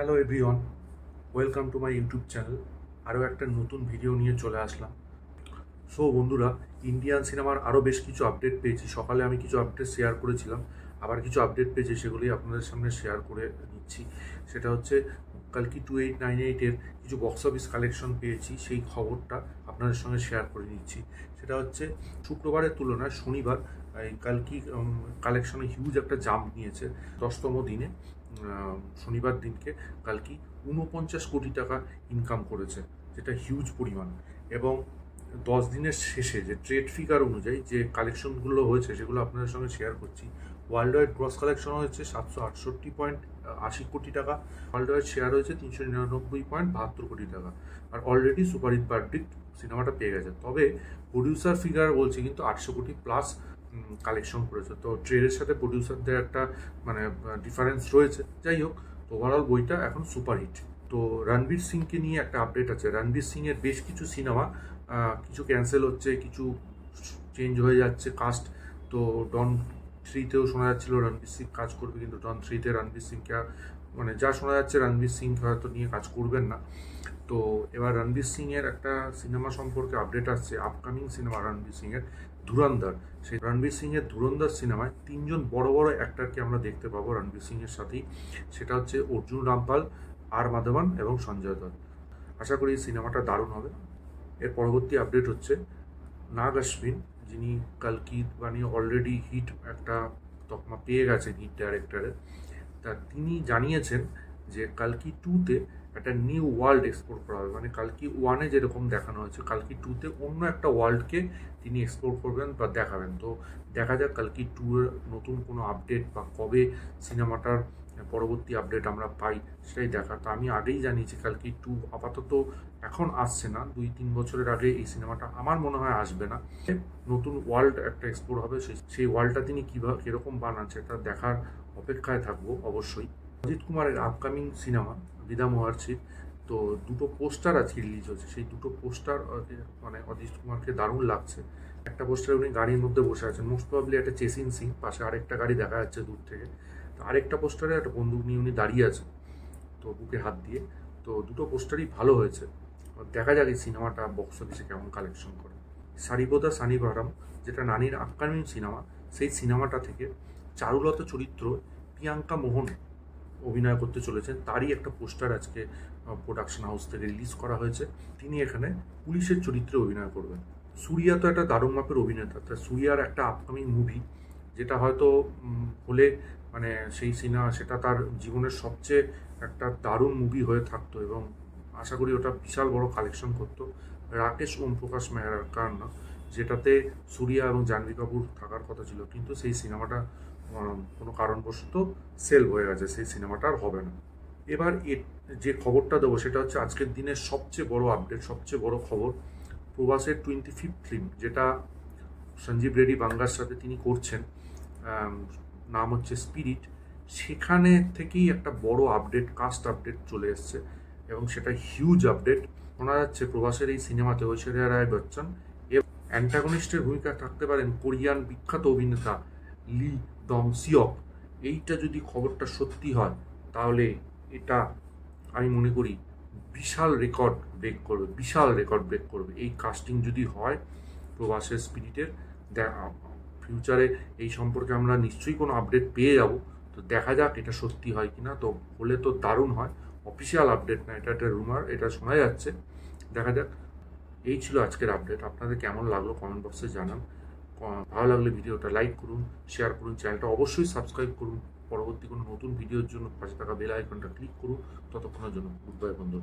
Hello everyone, welcome to my YouTube channel. আরও একটা নতুন ভিডিও নিয়ে চলে আসলাম। সো বন্ধুরা, ইন্ডিয়ান সিনেমার আরও বেশ কিছু আপডেট পেয়েছি। সকালে আমি কিছু আপডেট শেয়ার করেছিলাম, আবার কিছু আপডেট পেয়েছি, সেগুলি আপনাদের সামনে শেয়ার করে নিচ্ছি। সেটা হচ্ছে কালকি 2898-এর কিছু বক্স অফিস কালেকশন পেয়েছি, সেই খবরটা আপনাদের সঙ্গে শেয়ার করে নিচ্ছি। সেটা হচ্ছে শুক্রবারের তুলনায় শনিবার এই কালকি কালেকশনে হিউজ একটা জাম্প নিয়েছে। 10তম দিনে শনিবার দিনকে কালকি 49 কোটি টাকা ইনকাম করেছে, যেটা হিউজ পরিমাণ। এবং 10 দিনের শেষে যে ট্রেড ফিগার অনুযায়ী যে কালেকশনগুলো হয়েছে সেগুলো আপনাদের সঙ্গে শেয়ার করছি। ওয়ার্ল্ড ওয়াইড গ্রস কালেকশন হয়েছে 768.80 কোটি টাকা। ওয়ার্ল্ড ওয়াইড শেয়ার হয়েছে 399.72 কোটি টাকা। আর অলরেডি সুপার হিট ভার্ডিক্ট সিনেমাটা পেয়ে গেছে। তবে প্রডিউসার ফিগার বলছে কিন্তু 800 কোটি প্লাস কালেকশন করেছে। তো ট্রেডের সাথে প্রডিউসারদের একটা ডিফারেন্স রয়েছে। যাই হোক, ওভারঅল বইটা এখন সুপারহিট। তো রণবীর সিংকে নিয়ে একটা আপডেট আছে। রণবীর সিংয়ের বেশ কিছু সিনেমা কিছু ক্যান্সেল হচ্ছে, কিছু চেঞ্জ হয়ে যাচ্ছে কাস্ট। তো ডন 3-তেও শোনা যাচ্ছিল রণবীর সিং কাজ করবে, কিন্তু ডন 3-তে রণবীর সিংকে যা শোনা যাচ্ছে রণবীর সিং হয়তো নিয়ে কাজ করবেন না। তো এবার রণবীর সিংয়ের একটা সিনেমা সম্পর্কে আপডেট আসছে, আপকামিং সিনেমা রণবীর সিংয়ের ধুরন্ধর। সেই রণবীর সিংয়ের ধুরন্ধর সিনেমায় 3জন বড় বড় অ্যাক্টরকে আমরা দেখতে পাবো রণবীর সিংয়ের সাথেই। সেটা হচ্ছে অর্জুন রামপাল, আর মাধবন এবং সঞ্জয় দত্ত। আশা করি এই সিনেমাটা দারুণ হবে। এর পরবর্তী আপডেট হচ্ছে নাগ অশ্বিন, যিনি কালকি বানিয়ে অলরেডি হিট একটা তকমা পেয়ে গেছেন হিট ডাইরেক্টরের। তা তিনি জানিয়েছেন যে কালকি 2-তে একটা নিউ ওয়ার্ল্ড এক্সপ্লোর করা হবে। মানে কালকি 1-এ যেরকম দেখানো হয়েছে, কালকি 2-তে অন্য একটা ওয়ার্ল্ডকে তিনি এক্সপ্লোর করবেন বা দেখাবেন। তো দেখা যাক কালকি 2-এর নতুন কোনো আপডেট বা কবে সিনেমাটার পরবর্তী আপডেট আমরা পাই, সেটাই দেখা। তো আমি আগেই জানিয়েছি কালকি 2 আপাতত এখন আসছে না, 2-3 বছরের আগে এই সিনেমাটা আমার মনে হয় আসবে না। নতুন ওয়ার্ল্ড একটা এক্সপ্লোর হবে, সেই ওয়ার্ল্ডটা তিনি কীভাবে কীরকম বানান সেটা দেখার অপেক্ষায় থাকবো অবশ্যই। অজিত কুমারের আপকামিং সিনেমা বিদা মহার্ষির, তো দুটো পোস্টার আজকে রিলিজ হচ্ছে। সেই দুটো পোস্টার মানে অজিত কুমারকে দারুণ লাগছে। একটা পোস্টারে উনি গাড়ির মধ্যে বসে আছেন, মোস্ট প্রবাবলি একটা চেসিং সিন, পাশে আরেকটা গাড়ি দেখা যাচ্ছে দূর থেকে। তো আরেকটা পোস্টারে একটা বন্দুক নিয়ে উনি দাঁড়িয়ে আছেন, তো বুকে হাত দিয়ে। তো দুটো পোস্টারই ভালো হয়েছে। দেখা যাক এই সিনেমাটা বক্স অফিসে কেমন কালেকশন করে। সারিপদা সানিভারাম, যেটা নানির আপকামিং সিনেমা, সেই সিনেমাটা থেকে চারুলতা চরিত্র প্রিয়াঙ্কা মোহন অভিনয় করতে চলেছেন। তারই একটা পোস্টার আজকে প্রোডাকশন হাউস থেকে রিলিজ করা হয়েছে। তিনি এখানে পুলিশের চরিত্রে অভিনয় করবেন। সূর্যা তো একটা দারুণ মাপের অভিনেতা। তা সূর্যার একটা আপকামিং মুভি, যেটা হয়তো হলে মানে সেই সিনেমা, সেটা তার জীবনের সবচেয়ে একটা দারুণ মুভি হয়ে থাকতো এবং আশা করি ওটা বিশাল বড় কালেকশন করতো। রাকেশ ওম প্রকাশ মেহরার কান্না, যেটাতে সূর্যা এবং জাহ্নবী কাপুর থাকার কথা ছিল, কিন্তু সেই সিনেমাটা কোনো কারণবশত সেল হয়ে গেছে, সেই সিনেমাটা আর হবে না। এবার যে খবরটা দেবো সেটা হচ্ছে আজকের দিনের সবচেয়ে বড় আপডেট, সবচেয়ে বড় খবর। প্রভাসের 25th ফিল্ম, যেটা সঞ্জীব রেড্ডি বাঙ্গার সাথে তিনি করছেন, নাম হচ্ছে স্পিরিট। সেখানে থেকেই একটা বড় আপডেট, কাস্ট আপডেট চলে এসছে এবং সেটা হিউজ আপডেট। শোনা যাচ্ছে প্রভাসের এই সিনেমাতে ঐশ্বরিয়া রায় বচ্চন এবং অ্যান্টাগনিস্টের ভূমিকা থাকতে পারেন কোরিয়ান বিখ্যাত অভিনেতা লি দং সিওক। এইটা যদি খবরটা সত্যি হয় তাহলে এটা আমি মনে করি বিশাল রেকর্ড ব্রেক করবে, বিশাল রেকর্ড ব্রেক করবে এই কাস্টিং যদি হয় প্রভাসের স্পিরিটের। ফিউচারে এই সম্পর্কে আমরা নিশ্চয়ই কোনো আপডেট পেয়ে যাব। তো দেখা যাক এটা সত্যি হয় কিনা। তো হলে তো দারুণ হয়। অফিসিয়াল আপডেট না, এটা একটা রুমার, এটা শোনা যাচ্ছে। দেখা যাক। এই ছিল আজকের আপডেট। আপনাদের কেমন লাগলো কমেন্ট বক্সে জানান। ভালো লাগলে ভিডিওটা লাইক করুন, শেয়ার করুন, চ্যানেলটা অবশ্যই সাবস্ক্রাইব করুন। পরবর্তী কোনো নতুন ভিডিওর জন্য পাশে থাকা বেল আইকনটা ক্লিক করুন। ততক্ষণের জন্য গুড বাই বন্ধু।